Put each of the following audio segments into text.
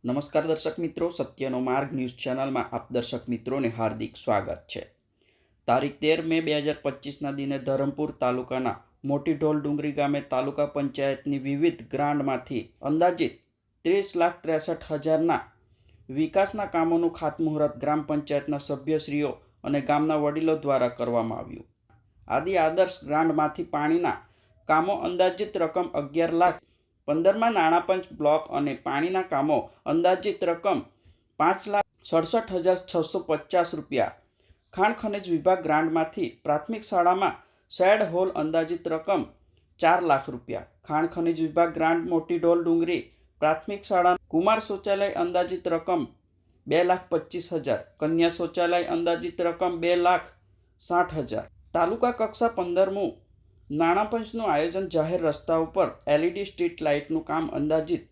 નમસ્કાર દર્શક મિત્રો, સત્યનો માર્ગ ન્યૂઝ ચેનલમાં આપ દર્શક મિત્રોને હાર્દિક સ્વાગત છે। તારીખ 13 મે 2025ના દિને ધરમપુર તાલુકાના મોટી ઢોલ ડુંગરી ગામે તાલુકા પંચાયતની વિવિધ ગ્રાન્ટમાંથી અંદાજિત 30,63,000ના વિકાસના કામોનું ખાતમુહૂર્ત ગ્રામ પંચાયતના સભ્યશ્રીઓ અને ગામના વડીલો દ્વારા કરવામાં આવ્યું। આદિ આદર્શ ગ્રાન્ટમાંથી પાણીના કામો અંદાજિત રકમ 11,15,માં નાણાપંચ બ્લોક અને પાણીના કામો અંદાજિત રકમ 5,67,650 રૂપિયા। ખાણ ખનિજ વિભાગ ગ્રાન્ટમાંથી પ્રાથમિક શાળામાં શેડ હોલ અંદાજિત રકમ 4 લાખ રૂપિયા। ખાણ ખનિજ વિભાગ ગ્રાન્ટ મોટી ઢોલ ડુંગરી પ્રાથમિક શાળા કુમાર શૌચાલય અંદાજિત રકમ 2,25,000। કન્યા શૌચાલય અંદાજિત રકમ 2,60,000। તાલુકા કક્ષા 15મું નાણાપંચનું આયોજન જાહેર રસ્તા ઉપર LED સ્ટ્રીટ લાઇટનું કામ અંદાજિત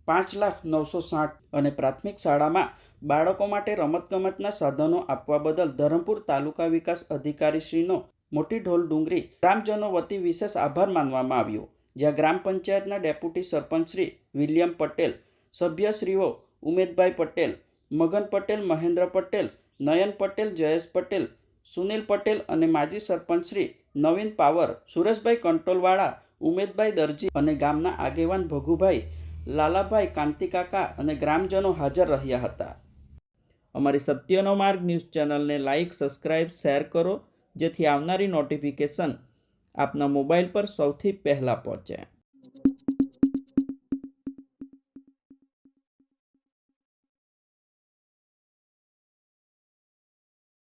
5,960 અને પ્રાથમિક શાળામાં બાળકો માટે રમતગમતના સાધનો આપવા બદલ ધરમપુર તાલુકા વિકાસ અધિકારીશ્રીનો મોટી ઢોલ ડુંગરી ગ્રામજનો વતી વિશેષ આભાર માનવામાં આવ્યો, જ્યાં ગ્રામ પંચાયતના ડેપ્યુટી સરપંચ શ્રી વિલિયમ પટેલ, સભ્યશ્રીઓ ઉમેદભાઈ પટેલ, મગન પટેલ, મહેન્દ્ર પટેલ, નયન પટેલ, જયેશ પટેલ, સુનિલ પટેલ અને માજી સરપંચ શ્રી નવીન પાવર, સુરેશભાઈ કંટ્રોલવાળા, ઉમેદભાઈ દરજી અને ગામના આગેવાન ભગુભાઈ, લાલાભાઈ, કાંતિકાકા અને ગ્રામજનો હાજર રહ્યા હતા। અમારી સત્યનો માર્ગ ન્યૂઝ ચેનલને લાઇક, સબસ્ક્રાઇબ, શેર કરો, જેથી આવનારી નોટિફિકેશન આપના મોબાઈલ પર સૌથી પહેલાં પહોંચે।